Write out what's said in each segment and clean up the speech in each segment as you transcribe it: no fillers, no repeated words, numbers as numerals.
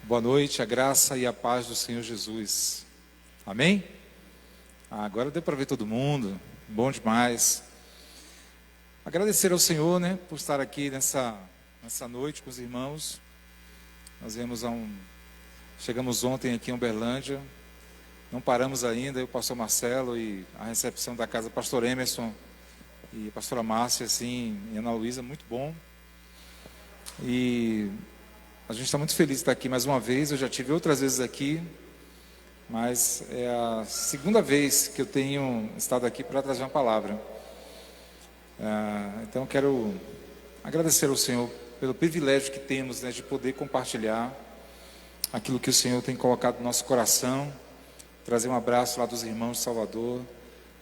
Boa noite, a graça e a paz do Senhor Jesus. Amém? Agora deu para ver todo mundo, bom demais. Agradecer ao Senhor, por estar aqui nessa noite com os irmãos. Nós chegamos ontem aqui em Uberlândia, não paramos ainda, eu, o pastor Marcelo e a recepção da casa, pastor Emerson e a pastora Márcia, e Ana Luísa, muito bom. E a gente está muito feliz de estar aqui mais uma vez. Eu já tive outras vezes aqui, mas é a segunda vez que eu tenho estado aqui para trazer uma palavra. Então quero agradecer ao Senhor pelo privilégio que temos, de poder compartilhar aquilo que o Senhor tem colocado no nosso coração, trazer um abraço lá dos irmãos de Salvador,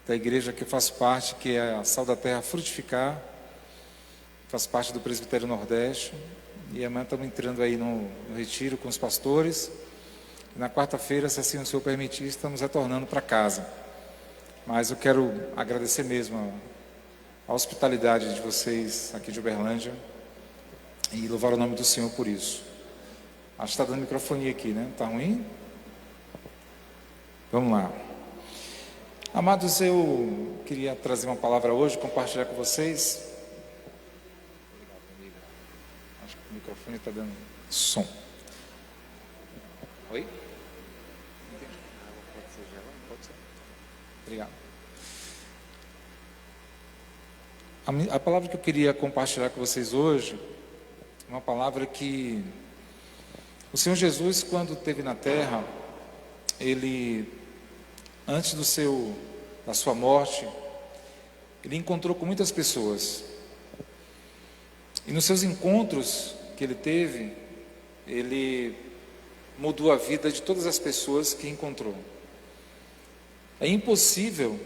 da igreja que eu faço parte, que é a Sal da Terra Frutificar, faço parte do Presbitério Nordeste. E amanhã estamos entrando aí no retiro com os pastores. E na quarta-feira, se assim o Senhor permitir, estamos retornando para casa. Mas eu quero agradecer mesmo a hospitalidade de vocês aqui de Uberlândia e louvar o nome do Senhor por isso. Acho que está dando microfonia aqui, Está ruim? Vamos lá. Amados, eu queria trazer uma palavra hoje, compartilhar com vocês. O microfone está dando som. Oi? Pode ser gela? Pode ser. Obrigado. A palavra que eu queria compartilhar com vocês hoje é uma palavra que o Senhor Jesus, quando esteve na terra, ele, antes da sua morte, ele encontrou com muitas pessoas. E nos seus encontros que ele teve, ele mudou a vida de todas as pessoas que encontrou. É impossível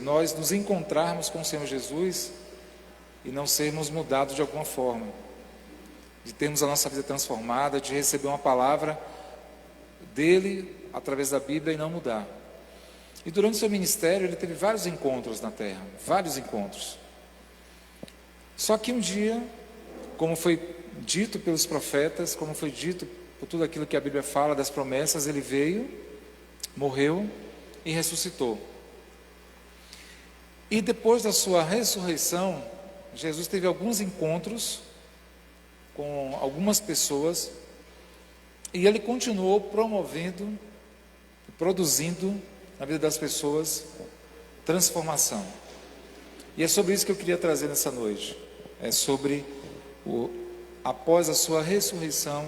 nós nos encontrarmos com o Senhor Jesus e não sermos mudados de alguma forma, de termos a nossa vida transformada, de receber uma palavra dele através da Bíblia e não mudar. E durante o seu ministério ele teve vários encontros na terra, vários encontros. Só que um dia, como foi dito pelos profetas, como foi dito por tudo aquilo que a Bíblia fala das promessas, ele veio, morreu e ressuscitou. E depois da sua ressurreição, Jesus teve alguns encontros com algumas pessoas e ele continuou promovendo, produzindo na vida das pessoas transformação. E é sobre isso que eu queria trazer nessa noite. É sobre, após a sua ressurreição,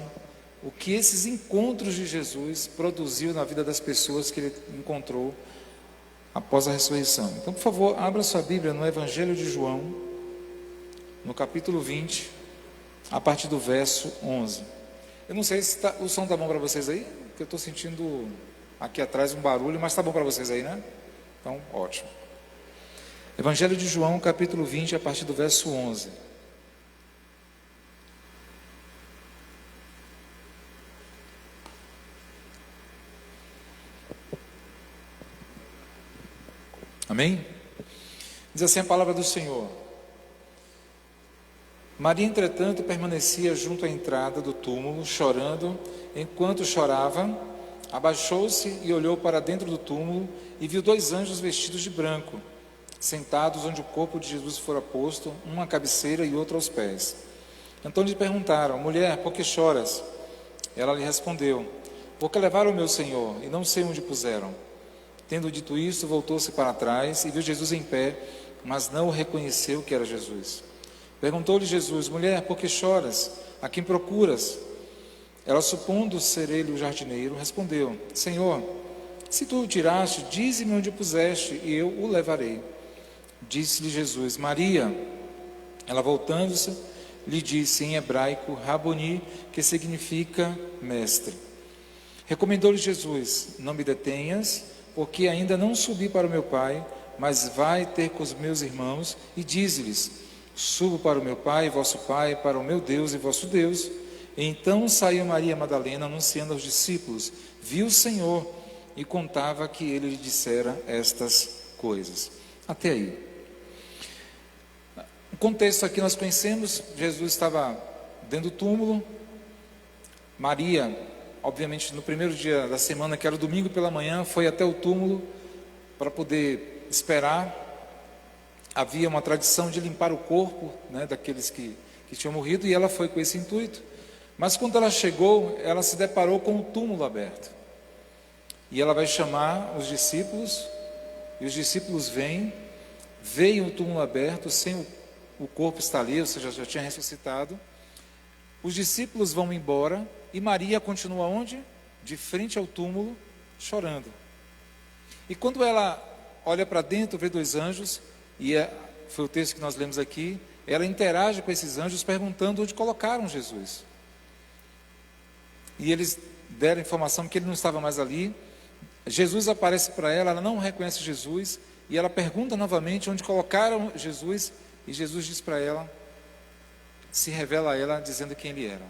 o que esses encontros de Jesus produziu na vida das pessoas que ele encontrou após a ressurreição. Então, por favor, abra sua Bíblia no Evangelho de João, no capítulo 20, a partir do verso 11. Eu não sei se o som está bom para vocês aí, porque eu estou sentindo aqui atrás um barulho, mas está bom para vocês aí, Então, ótimo. Evangelho de João, capítulo 20, a partir do verso 11. Amém? Diz assim a palavra do Senhor. Maria, entretanto, permanecia junto à entrada do túmulo, chorando. Enquanto chorava, abaixou-se e olhou para dentro do túmulo e viu 2 anjos vestidos de branco, sentados onde o corpo de Jesus fora posto, um à cabeceira e outro aos pés. Então lhe perguntaram: mulher, por que choras? Ela lhe respondeu: porque levaram o meu Senhor e não sei onde puseram. Tendo dito isso, voltou-se para trás e viu Jesus em pé, mas não o reconheceu que era Jesus. Perguntou-lhe Jesus: mulher, por que choras? A quem procuras? Ela, supondo ser ele o jardineiro, respondeu: Senhor, se tu o tiraste, dize-me onde o puseste e eu o levarei. Disse-lhe Jesus: Maria. Ela, voltando-se, lhe disse em hebraico Raboni, que significa mestre. Recomendou-lhe Jesus: não me detenhas, porque ainda não subi para o meu Pai, mas vai ter com os meus irmãos e dize-lhes: subo para o meu Pai e vosso Pai, para o meu Deus e vosso Deus. E então saiu Maria Madalena anunciando aos discípulos: viu o Senhor, e contava que ele lhe dissera estas coisas. Até aí. O contexto aqui nós conhecemos. Jesus estava dentro do túmulo, Maria, obviamente no primeiro dia da semana, que era o domingo pela manhã, foi até o túmulo para poder esperar. Havia uma tradição de limpar o corpo, né, daqueles que tinham morrido, e ela foi com esse intuito. Mas quando ela chegou, ela se deparou com o túmulo aberto. E ela vai chamar os discípulos, e os discípulos veem o túmulo aberto, sem o corpo está ali, ou seja, já tinha ressuscitado. Os discípulos vão embora, e Maria continua onde? De frente ao túmulo, chorando. E quando ela olha para dentro, vê 2 anjos, e foi o texto que nós lemos aqui, ela interage com esses anjos, perguntando onde colocaram Jesus. E eles deram a informação que ele não estava mais ali. Jesus aparece para ela, ela não reconhece Jesus, e ela pergunta novamente onde colocaram Jesus, e Jesus diz para ela, se revela a ela, dizendo quem ele era.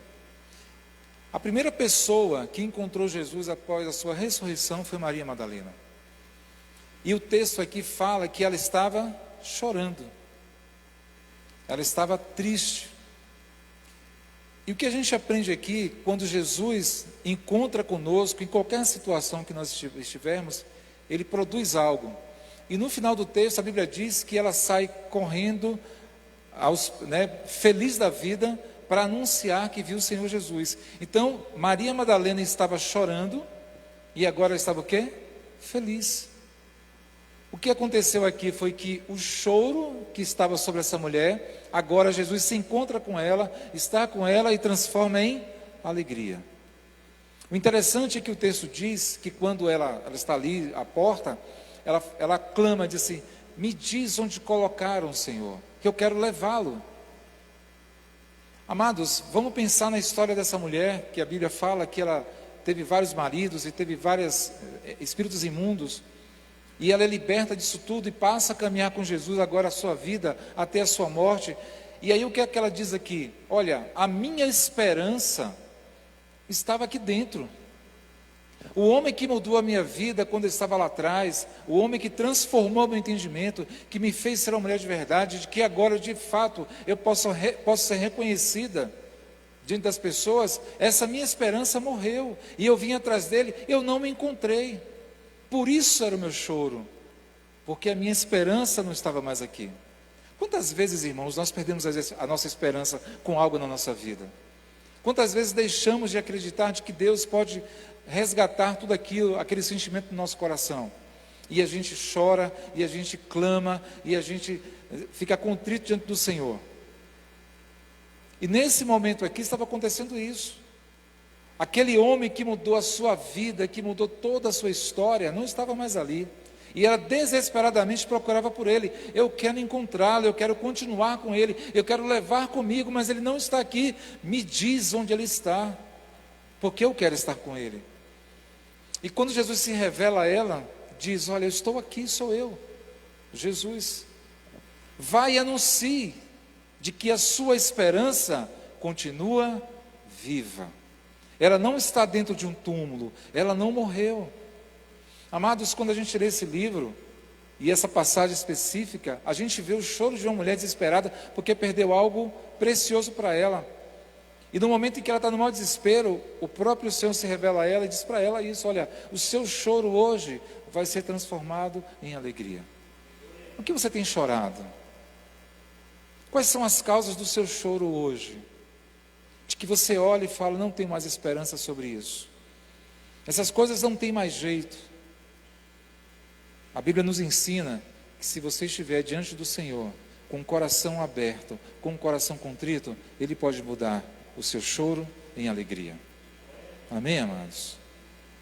A primeira pessoa que encontrou Jesus após a sua ressurreição foi Maria Madalena. E o texto aqui fala que ela estava chorando, ela estava triste. E o que a gente aprende aqui, quando Jesus encontra conosco, em qualquer situação que nós estivermos, ele produz algo. E no final do texto, a Bíblia diz que ela sai correndo, feliz da vida, para anunciar que viu o Senhor Jesus. Então, Maria Madalena estava chorando, e agora ela estava o quê? Feliz. O que aconteceu aqui foi que o choro que estava sobre essa mulher, agora Jesus se encontra com ela, está com ela e transforma em alegria. O interessante é que o texto diz que quando ela está ali à porta, ela clama, diz assim, me diz onde colocaram, Senhor, que eu quero levá-lo. Amados, vamos pensar na história dessa mulher, que a Bíblia fala que ela teve vários maridos e teve vários espíritos imundos, e ela é liberta disso tudo e passa a caminhar com Jesus agora a sua vida, até a sua morte. E aí o que é que ela diz aqui? Olha, a minha esperança estava aqui dentro. O homem que mudou a minha vida quando eu estava lá atrás, o homem que transformou o meu entendimento, que me fez ser uma mulher de verdade, de que agora de fato eu posso ser reconhecida diante das pessoas, essa minha esperança morreu, e eu vim atrás dele, eu não me encontrei. Por isso era o meu choro, porque a minha esperança não estava mais aqui. Quantas vezes, irmãos, nós perdemos a nossa esperança com algo na nossa vida? Quantas vezes deixamos de acreditar de que Deus pode resgatar tudo aquilo, aquele sentimento no nosso coração? E a gente chora, e a gente clama, e a gente fica contrito diante do Senhor. E nesse momento aqui estava acontecendo isso. Aquele homem que mudou a sua vida, que mudou toda a sua história, não estava mais ali. E ela desesperadamente procurava por ele. Eu quero encontrá-lo, eu quero continuar com ele, eu quero levar comigo, mas ele não está aqui. Me diz onde ele está, porque eu quero estar com ele. E quando Jesus se revela a ela, diz, olha, eu estou aqui, sou eu, Jesus. Vai e anuncie de que a sua esperança continua viva. Ela não está dentro de um túmulo, ela não morreu. Amados, quando a gente lê esse livro, e essa passagem específica, a gente vê o choro de uma mulher desesperada, porque perdeu algo precioso para ela. E no momento em que ela está no maior desespero, o próprio Senhor se revela a ela e diz para ela isso, olha, o seu choro hoje vai ser transformado em alegria. O que você tem chorado? Quais são as causas do seu choro hoje? De que você olha e fala, não tenho mais esperança sobre isso. Essas coisas não têm mais jeito. A Bíblia nos ensina que se você estiver diante do Senhor, com o coração aberto, com o coração contrito, Ele pode mudar o seu choro em alegria. Amém, amados?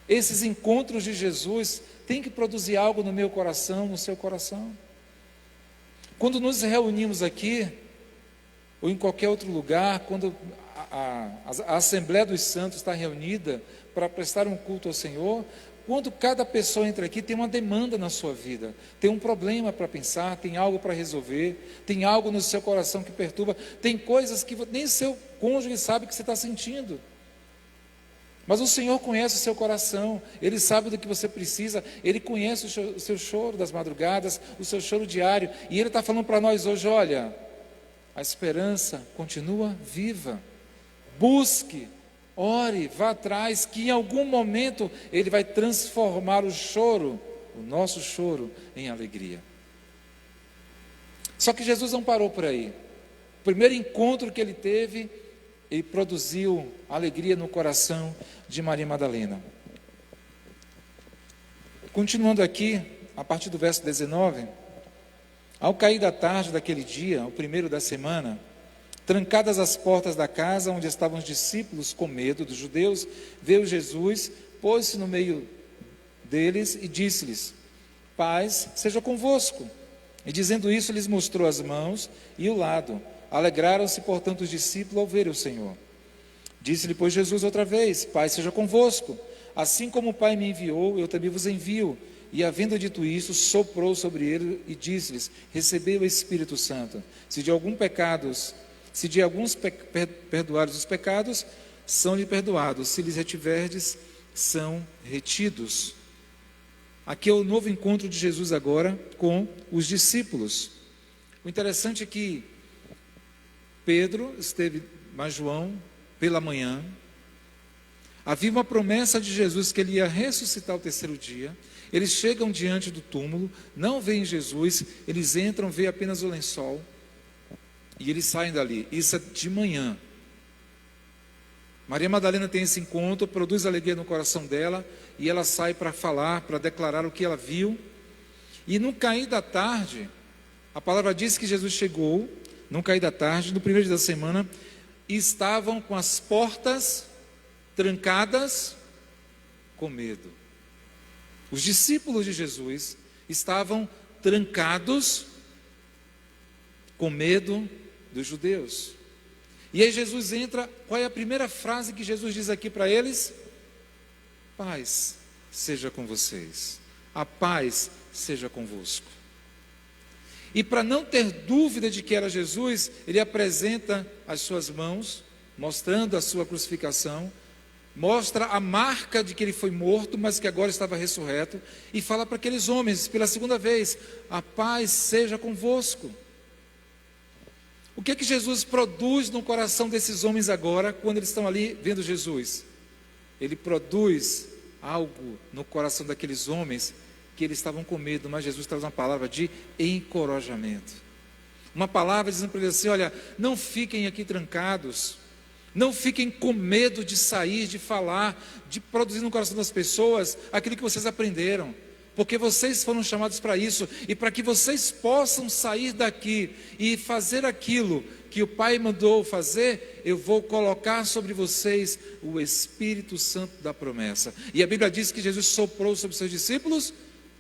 Esses encontros de Jesus têm que produzir algo no meu coração, no seu coração. Quando nos reunimos aqui, ou em qualquer outro lugar, quando a Assembleia dos Santos está reunida para prestar um culto ao Senhor, quando cada pessoa entra aqui, tem uma demanda na sua vida, tem um problema para pensar, tem algo para resolver, tem algo no seu coração que perturba, tem coisas que nem o seu cônjuge sabe que você está sentindo. Mas o Senhor conhece o seu coração, Ele sabe do que você precisa, Ele conhece o seu choro das madrugadas, o seu choro diário, e Ele está falando para nós hoje, olha, a esperança continua viva, busque ore, vá atrás, que em algum momento Ele vai transformar o choro, o nosso choro, em alegria. Só que Jesus não parou por aí. O primeiro encontro que Ele teve, Ele produziu alegria no coração de Maria Madalena. Continuando aqui, a partir do verso 19, ao cair da tarde daquele dia, o primeiro da semana, trancadas as portas da casa onde estavam os discípulos com medo dos judeus, veio Jesus, pôs-se no meio deles e disse-lhes: paz seja convosco. E dizendo isso, lhes mostrou as mãos e o lado. Alegraram-se, portanto, os discípulos ao verem o Senhor. Disse-lhe, pois, Jesus outra vez: paz seja convosco. Assim como o Pai me enviou, eu também vos envio. E havendo dito isso, soprou sobre ele e disse-lhes: recebei o Espírito Santo. Se de alguns perdoares os pecados, são-lhe perdoados. Se lhes retiverdes, são retidos. Aqui é o novo encontro de Jesus agora com os discípulos. O interessante é que Pedro esteve mais João pela manhã. Havia uma promessa de Jesus que ele ia ressuscitar ao terceiro dia. Eles chegam diante do túmulo, não veem Jesus, eles entram, veem apenas o lençol e eles saem dali. Isso é de manhã. Maria Madalena tem esse encontro, produz alegria no coração dela e ela sai para falar, para declarar o que ela viu. E no cair da tarde, a palavra diz que Jesus chegou, no cair da tarde, no primeiro dia da semana, e estavam com as portas trancadas com medo. Os discípulos de Jesus estavam trancados com medo dos judeus. E aí Jesus entra, qual é a primeira frase que Jesus diz aqui para eles? Paz seja com vocês, a paz seja convosco. E para não ter dúvida de que era Jesus, ele apresenta as suas mãos, mostrando a sua crucificação, mostra a marca de que ele foi morto, mas que agora estava ressurreto, e fala para aqueles homens, pela segunda vez: a paz seja convosco. O que é que Jesus produz no coração desses homens agora, quando eles estão ali vendo Jesus? Ele produz algo no coração daqueles homens, que eles estavam com medo, mas Jesus traz uma palavra de encorajamento. Uma palavra dizendo para eles assim: olha, não fiquem aqui trancados, não fiquem com medo de sair, de falar, de produzir no coração das pessoas aquilo que vocês aprenderam. Porque vocês foram chamados para isso, e para que vocês possam sair daqui e fazer aquilo que o Pai mandou fazer, eu vou colocar sobre vocês o Espírito Santo da promessa. E a Bíblia diz que Jesus soprou sobre seus discípulos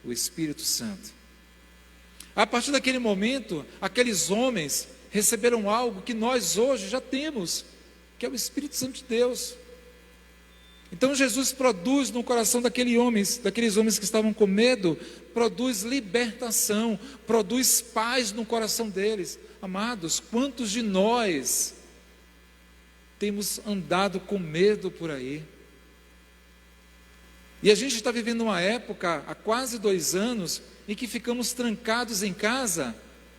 o Espírito Santo. A partir daquele momento, aqueles homens receberam algo que nós hoje já temos, que é o Espírito Santo de Deus. Então Jesus produz no coração daqueles homens que estavam com medo, produz libertação, produz paz no coração deles. Amados, quantos de nós temos andado com medo por aí? E a gente está vivendo uma época, há quase 2 anos, em que ficamos trancados em casa,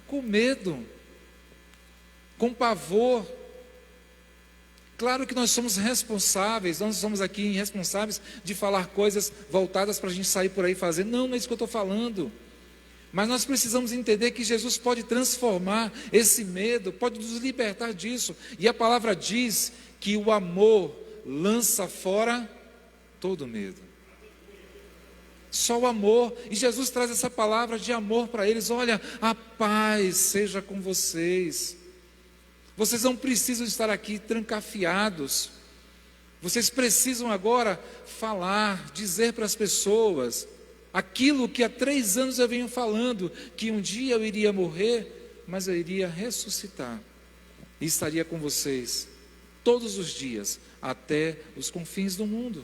com medo, com pavor. Claro que nós somos responsáveis, nós somos aqui irresponsáveis de falar coisas voltadas para a gente sair por aí fazer. Não é isso que eu estou falando. Mas nós precisamos entender que Jesus pode transformar esse medo, pode nos libertar disso. E a palavra diz que o amor lança fora todo medo. Só o amor. E Jesus traz essa palavra de amor para eles. Olha, a paz seja com vocês. Vocês não precisam estar aqui trancafiados. Vocês precisam agora falar, dizer para as pessoas aquilo que há 3 anos eu venho falando, que um dia eu iria morrer, mas eu iria ressuscitar e estaria com vocês todos os dias, até os confins do mundo.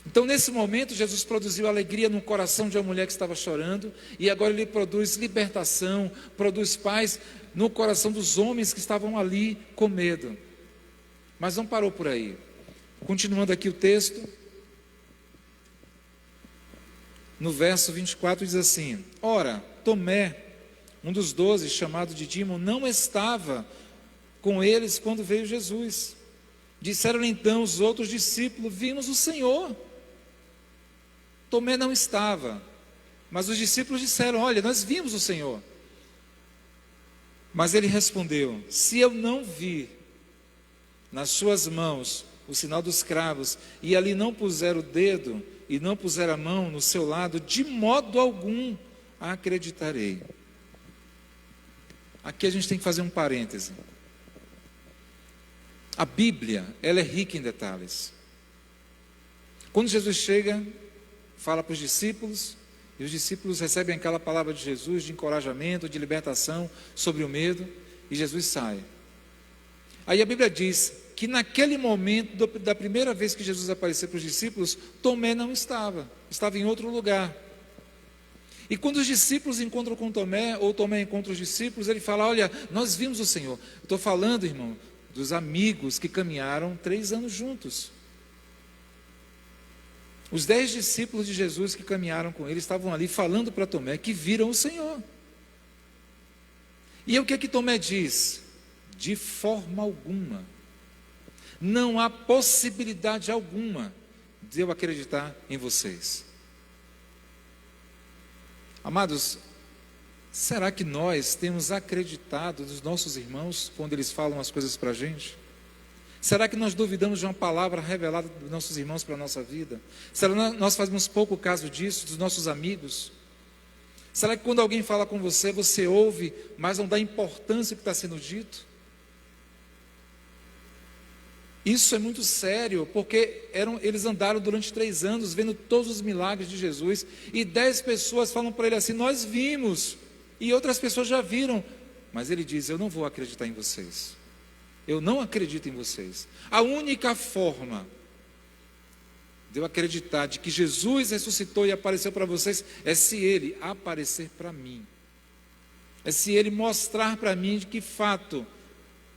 Então, nesse momento, Jesus produziu alegria no coração de uma mulher que estava chorando, e agora ele produz libertação, produz paz no coração dos homens que estavam ali com medo. Mas não parou por aí. Continuando aqui o texto, no verso 24 diz assim: ora, Tomé, um dos 12, chamado Dídimo, não estava com eles quando veio Jesus. Disseram então os outros discípulos: vimos o Senhor. Tomé não estava, mas os discípulos disseram: olha, nós vimos o Senhor. Mas ele respondeu: se eu não vir nas suas mãos o sinal dos cravos, e ali não puser o dedo, e não puser a mão no seu lado, de modo algum acreditarei. Aqui a gente tem que fazer um parêntese. A Bíblia, ela é rica em detalhes. Quando Jesus chega, fala para os discípulos, e os discípulos recebem aquela palavra de Jesus, de encorajamento, de libertação sobre o medo, e Jesus sai. Aí a Bíblia diz que naquele momento, da primeira vez que Jesus apareceu para os discípulos, Tomé não estava, estava em outro lugar. E quando os discípulos encontram com Tomé, ou Tomé encontra os discípulos, ele fala: olha, nós vimos o Senhor. Estou falando, irmão, dos amigos que caminharam 3 anos juntos. Os 10 discípulos de Jesus que caminharam com ele estavam ali falando para Tomé que viram o Senhor. E o que é que Tomé diz? De forma alguma, não há possibilidade alguma de eu acreditar em vocês. Amados, será que nós temos acreditado nos nossos irmãos quando eles falam as coisas para a gente? Será que nós duvidamos de uma palavra revelada dos nossos irmãos para a nossa vida? Será que nós fazemos pouco caso disso, dos nossos amigos? Será que quando alguém fala com você, você ouve, mas não dá importância ao que está sendo dito? Isso é muito sério, porque eles andaram durante 3 anos, vendo todos os milagres de Jesus, e 10 pessoas falam para ele assim: nós vimos, e outras pessoas já viram, mas ele diz: eu não vou acreditar em vocês, eu não acredito em vocês. A única forma de eu acreditar de que Jesus ressuscitou e apareceu para vocês, é se ele aparecer para mim, é se ele mostrar para mim de que fato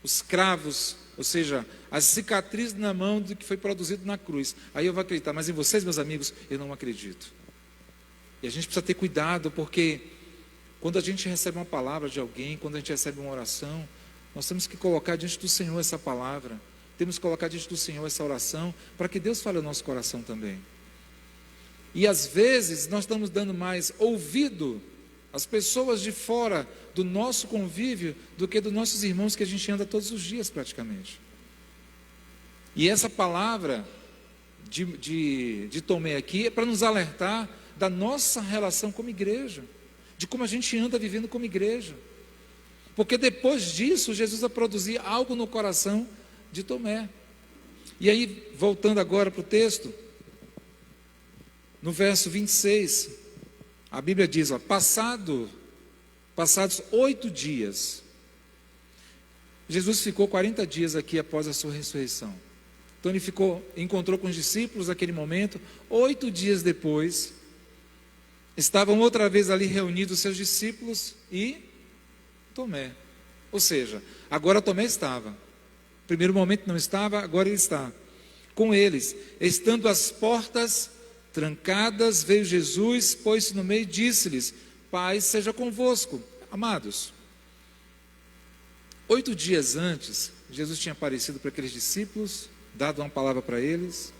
os cravos, ou seja, as cicatrizes na mão do que foi produzido na cruz, aí eu vou acreditar. Mas em vocês, meus amigos, eu não acredito. E a gente precisa ter cuidado, porque quando a gente recebe uma palavra de alguém, quando a gente recebe uma oração, nós temos que colocar diante do Senhor essa palavra, temos que colocar diante do Senhor essa oração, para que Deus fale ao nosso coração também. E às vezes nós estamos dando mais ouvido às pessoas de fora do nosso convívio do que dos nossos irmãos que a gente anda todos os dias praticamente. E essa palavra de Tomé aqui é para nos alertar da nossa relação como igreja, de como a gente anda vivendo como igreja. Porque depois disso, Jesus vai produzir algo no coração de Tomé. E aí, voltando agora para o texto, no verso 26, a Bíblia diz: ó, passados 8 dias, Jesus ficou 40 dias aqui após a sua ressurreição. Então ele encontrou com os discípulos naquele momento. 8 dias depois, estavam outra vez ali reunidos seus discípulos e Tomé. Ou seja, agora Tomé estava. No primeiro momento não estava, agora ele está. Com eles, estando as portas trancadas, veio Jesus, pôs-se no meio e disse-lhes: paz seja convosco. Amados, 8 dias antes, Jesus tinha aparecido para aqueles discípulos, dado uma palavra para eles,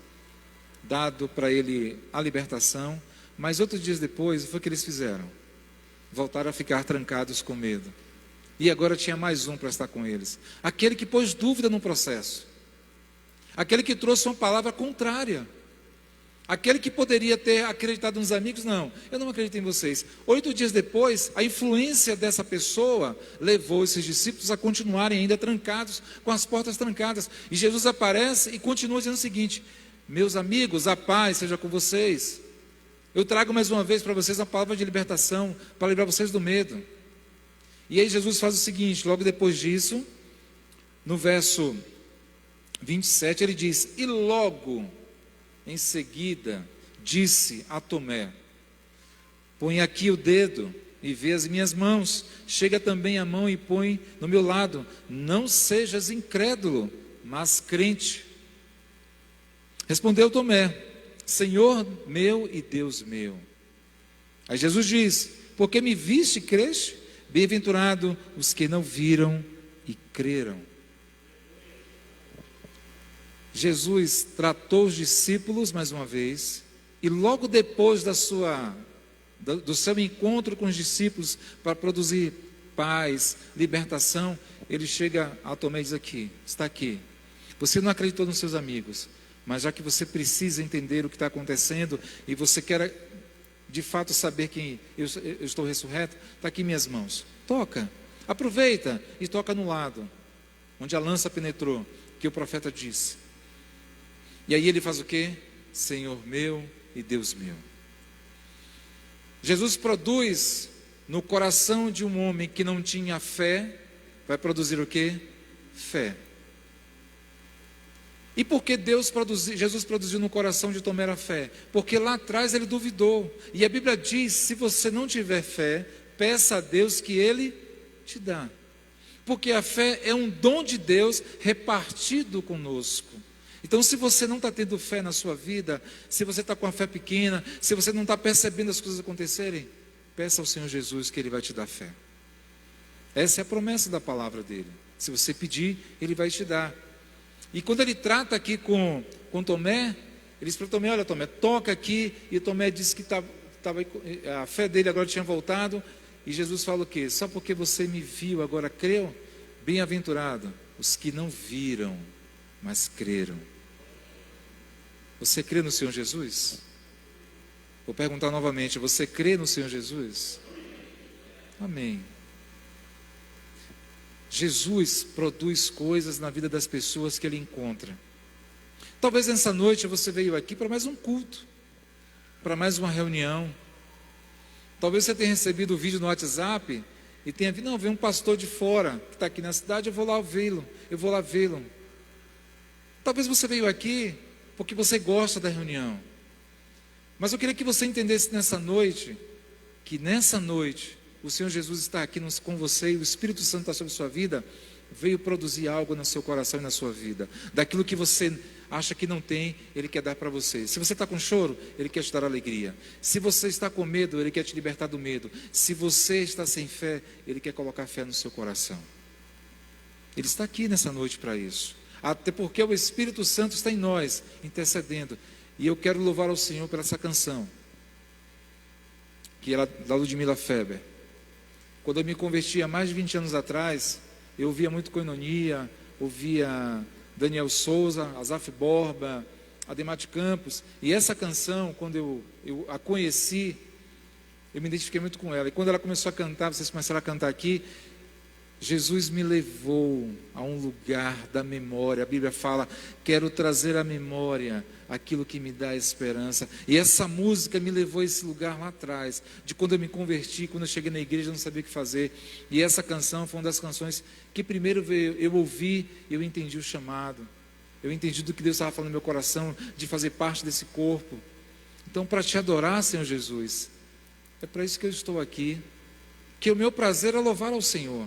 dado para ele a libertação, mas 8 dias depois, foi o que eles fizeram? Voltaram a ficar trancados com medo. E agora tinha mais um para estar com eles, aquele que pôs dúvida no processo, aquele que trouxe uma palavra contrária, aquele que poderia ter acreditado nos amigos. Não, eu não acredito em vocês. 8 dias depois, a influência dessa pessoa levou esses discípulos a continuarem ainda trancados, com as portas trancadas. E Jesus aparece e continua dizendo o seguinte: meus amigos, a paz seja com vocês. Eu trago mais uma vez para vocês uma palavra de libertação, para livrar vocês do medo. E aí Jesus faz o seguinte, logo depois disso, no verso 27, ele diz: e logo em seguida disse a Tomé: põe aqui o dedo e vê as minhas mãos, chega também a mão e põe no meu lado, não sejas incrédulo, mas crente. Respondeu Tomé: Senhor meu e Deus meu. Aí Jesus diz: porque me viste e creste? Bem-aventurado os que não viram e creram. Jesus tratou os discípulos mais uma vez, e logo depois do seu encontro com os discípulos para produzir paz, libertação, ele chega a Tomé e diz aqui, está aqui. Você não acreditou nos seus amigos, mas já que você precisa entender o que está acontecendo e você quer de fato saber que eu estou ressurreto, está aqui minhas mãos. Toca, aproveita e toca no lado onde a lança penetrou, que o profeta disse. E aí ele faz o quê? Senhor meu e Deus meu. Jesus produz no coração de um homem que não tinha fé, vai produzir o quê? Fé. E por que Jesus produziu no coração de Tomé a fé? Porque lá atrás ele duvidou. E a Bíblia diz, se você não tiver fé, peça a Deus que Ele te dá. Porque a fé é um dom de Deus repartido conosco. Então, se você não está tendo fé na sua vida, se você está com a fé pequena, se você não está percebendo as coisas acontecerem, peça ao Senhor Jesus que Ele vai te dar fé. Essa é a promessa da palavra dele. Se você pedir, Ele vai te dar. E quando ele trata aqui com Tomé, ele diz para Tomé, olha Tomé, toca aqui. E Tomé disse que a fé dele agora tinha voltado. E Jesus fala o quê? Só porque você me viu, agora creu? Bem-aventurado os que não viram, mas creram. Você crê no Senhor Jesus? Vou perguntar novamente, você crê no Senhor Jesus? Amém. Jesus produz coisas na vida das pessoas que Ele encontra. Talvez nessa noite você veio aqui para mais um culto, para mais uma reunião. Talvez você tenha recebido o vídeo no WhatsApp e tenha visto, não, veio um pastor de fora que está aqui na cidade, eu vou lá vê-lo. Talvez você veio aqui porque você gosta da reunião. Mas eu queria que você entendesse nessa noite, que nessa noite, o Senhor Jesus está aqui com você e o Espírito Santo está sobre a sua vida, veio produzir algo no seu coração e na sua vida. Daquilo que você acha que não tem, Ele quer dar para você. Se você está com choro, Ele quer te dar alegria. Se você está com medo, Ele quer te libertar do medo. Se você está sem fé, Ele quer colocar fé no seu coração. Ele está aqui nessa noite para isso. Até porque o Espírito Santo está em nós, intercedendo. E eu quero louvar ao Senhor por essa canção, que é da Ludmila Feber. Quando eu me converti há mais de 20 anos atrás, eu ouvia muito Koinonia, ouvia Daniel Souza, Asaf Borba, Ademar de Campos. E essa canção, quando eu a conheci, eu me identifiquei muito com ela. E quando ela começou a cantar, vocês começaram a cantar aqui, Jesus me levou a um lugar da memória. A Bíblia fala, quero trazer à memória aquilo que me dá esperança. E essa música me levou a esse lugar lá atrás, de quando eu me converti, quando eu cheguei na igreja, eu não sabia o que fazer. E essa canção foi uma das canções que primeiro eu ouvi, eu entendi o chamado. Eu entendi do que Deus estava falando no meu coração, de fazer parte desse corpo. Então, para te adorar, Senhor Jesus, é para isso que eu estou aqui. Que o meu prazer é louvar ao Senhor.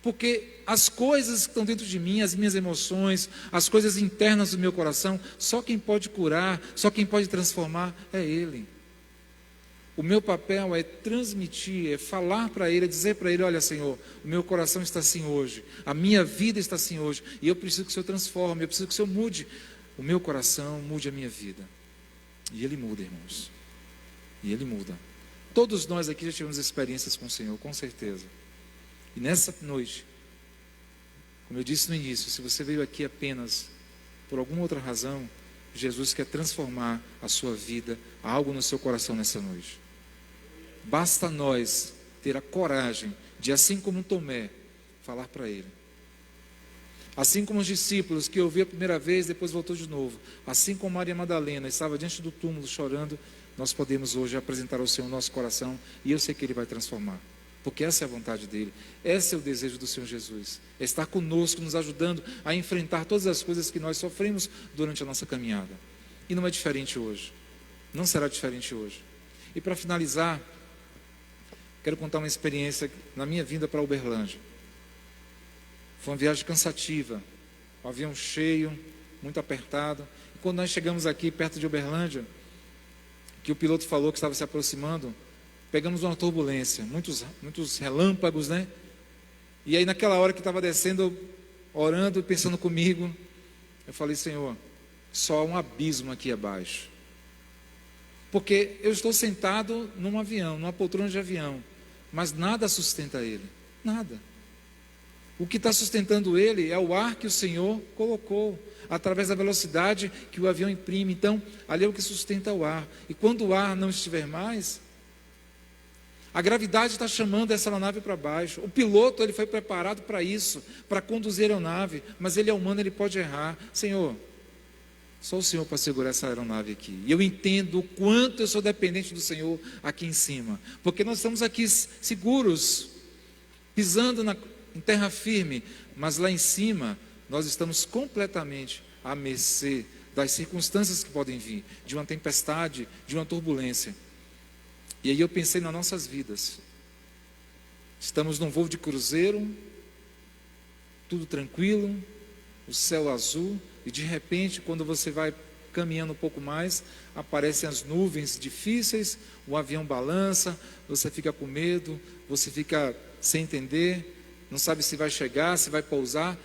Porque as coisas que estão dentro de mim, as minhas emoções, as coisas internas do meu coração, só quem pode curar, só quem pode transformar é Ele. O meu papel é transmitir, é falar para Ele, é dizer para Ele, olha Senhor, o meu coração está assim hoje, a minha vida está assim hoje, e eu preciso que o Senhor transforme, eu preciso que o Senhor mude o meu coração, mude a minha vida. E Ele muda, irmãos. E Ele muda. Todos nós aqui já tivemos experiências com o Senhor, com certeza. E nessa noite, como eu disse no início, se você veio aqui apenas por alguma outra razão, Jesus quer transformar a sua vida, algo no seu coração nessa noite. Basta nós ter a coragem de, assim como Tomé, falar para Ele. Assim como os discípulos que ouviram a primeira vez, depois voltou de novo. Assim como Maria Madalena estava diante do túmulo chorando, nós podemos hoje apresentar ao Senhor o nosso coração e eu sei que Ele vai transformar. Porque essa é a vontade dEle, esse é o desejo do Senhor Jesus, é estar conosco, nos ajudando a enfrentar todas as coisas que nós sofremos durante a nossa caminhada. E não é diferente hoje, não será diferente hoje. E para finalizar, quero contar uma experiência na minha vinda para Uberlândia. Foi uma viagem cansativa, um avião cheio, muito apertado. E quando nós chegamos aqui perto de Uberlândia, que o piloto falou que estava se aproximando, pegamos uma turbulência, muitos relâmpagos, né? E aí naquela hora que estava descendo, orando, pensando comigo, eu falei, Senhor, só há um abismo aqui abaixo. Porque eu estou sentado num avião, numa poltrona de avião, mas nada sustenta ele, nada. O que está sustentando ele é o ar que o Senhor colocou, através da velocidade que o avião imprime. Então, ali é o que sustenta o ar. E quando o ar não estiver mais, a gravidade está chamando essa aeronave para baixo. O piloto, ele foi preparado para isso, para conduzir a aeronave, mas ele é humano, ele pode errar. Senhor, só o Senhor para segurar essa aeronave aqui. E eu entendo o quanto eu sou dependente do Senhor aqui em cima, porque nós estamos aqui seguros, pisando em terra firme, mas lá em cima nós estamos completamente à mercê das circunstâncias que podem vir, de uma tempestade, de uma turbulência. E aí eu pensei nas nossas vidas. Estamos num voo de cruzeiro, tudo tranquilo, o céu azul, e de repente, quando você vai caminhando um pouco mais, aparecem as nuvens difíceis, o avião balança, você fica com medo, você fica sem entender, não sabe se vai chegar, se vai pousar.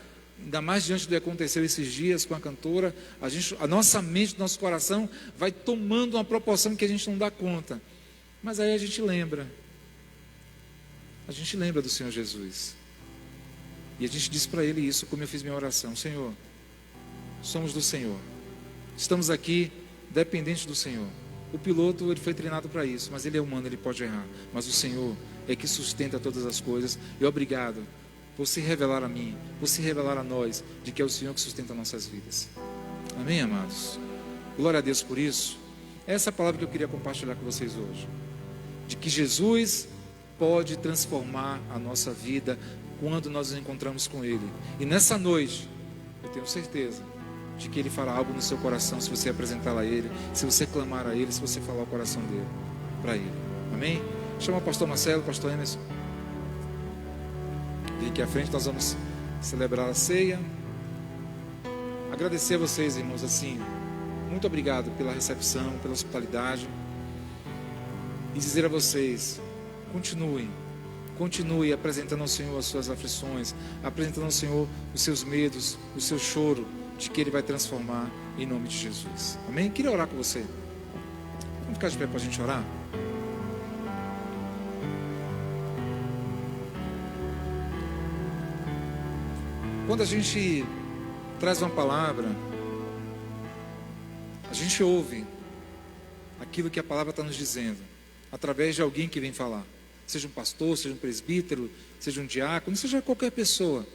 Ainda mais diante do que aconteceu esses dias com a cantora, a nossa mente, nosso coração vai tomando uma proporção que a gente não dá conta. Mas aí a gente lembra do Senhor Jesus, e a gente diz para Ele isso, como eu fiz minha oração: Senhor, somos do Senhor, estamos aqui dependentes do Senhor. O piloto, ele foi treinado para isso, mas ele é humano, ele pode errar, mas o Senhor é que sustenta todas as coisas. E obrigado por se revelar a mim, por se revelar a nós, de que é o Senhor que sustenta nossas vidas. Amém, amados? Glória a Deus por isso. Essa é a palavra que eu queria compartilhar com vocês hoje, de que Jesus pode transformar a nossa vida quando nós nos encontramos com Ele. E nessa noite, eu tenho certeza de que Ele fará algo no seu coração, se você apresentá-lo a Ele, se você clamar a Ele, se você falar o coração dele para Ele. Amém? Chama o pastor Marcelo, o pastor Emerson. Vem aqui à frente, nós vamos celebrar a ceia. Agradecer a vocês, irmãos, assim, muito obrigado pela recepção, pela hospitalidade. E dizer a vocês, continue apresentando ao Senhor as suas aflições, apresentando ao Senhor os seus medos, o seu choro, de que Ele vai transformar, em nome de Jesus. Amém? Queria orar com você. Vamos ficar de pé para a gente orar? Quando a gente traz uma palavra, a gente ouve aquilo que a palavra está nos dizendo, através de alguém que vem falar, seja um pastor, seja um presbítero, seja um diácono, seja qualquer pessoa.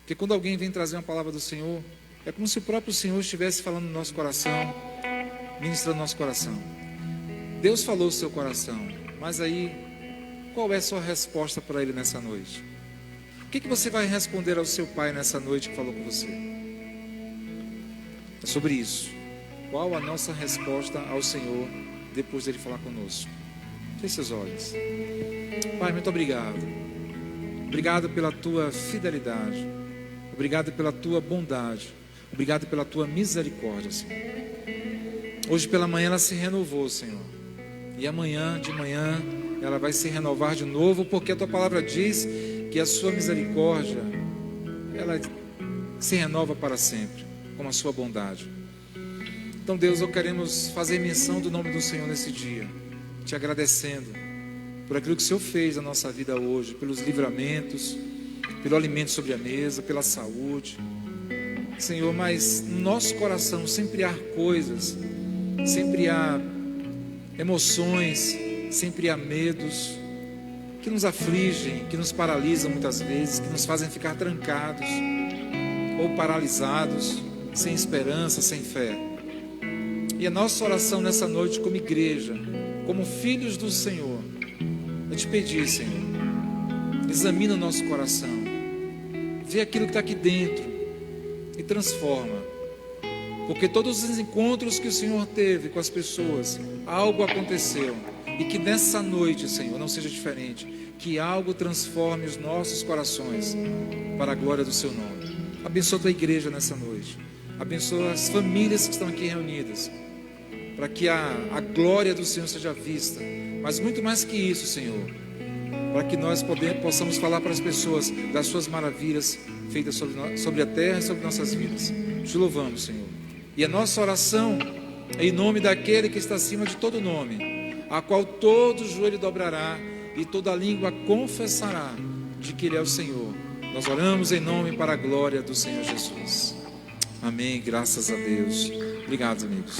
Porque quando alguém vem trazer uma palavra do Senhor, é como se o próprio Senhor estivesse falando no nosso coração, ministrando no nosso coração. Deus falou o seu coração, mas aí, qual é a sua resposta para Ele nessa noite? O que você vai responder ao seu pai nessa noite que falou com você? É sobre isso. Qual a nossa resposta ao Senhor depois dele falar conosco? Feche seus olhos. Pai, muito obrigado. Obrigado pela tua fidelidade. Obrigado pela tua bondade. Obrigado pela tua misericórdia, Senhor. Hoje pela manhã ela se renovou, Senhor. E amanhã, de manhã, ela vai se renovar de novo, porque a tua palavra diz que a sua misericórdia, ela se renova para sempre, como a sua bondade. Então, Deus, eu queremos fazer menção do nome do Senhor nesse dia, te agradecendo por aquilo que o Senhor fez na nossa vida hoje, pelos livramentos, pelo alimento sobre a mesa, pela saúde. Senhor, mas no nosso coração sempre há coisas, sempre há emoções, sempre há medos que nos afligem, que nos paralisam muitas vezes, que nos fazem ficar trancados ou paralisados, sem esperança, sem fé. E a nossa oração nessa noite como igreja, como filhos do Senhor, é te pedir, Senhor, examina o nosso coração, vê aquilo que está aqui dentro e transforma. Porque todos os encontros que o Senhor teve com as pessoas, algo aconteceu. E que nessa noite, Senhor, não seja diferente. Que algo transforme os nossos corações para a glória do seu nome. Abençoa a tua igreja nessa noite. Abençoa as famílias que estão aqui reunidas, para que a glória do Senhor seja vista. Mas muito mais que isso, Senhor, para que nós possamos falar para as pessoas das suas maravilhas feitas sobre a terra e sobre nossas vidas. Te louvamos, Senhor. E a nossa oração é em nome daquele que está acima de todo nome, a qual todo joelho dobrará e toda língua confessará de que Ele é o Senhor. Nós oramos em nome para a glória do Senhor Jesus. Amém, graças a Deus. Obrigado, amigos.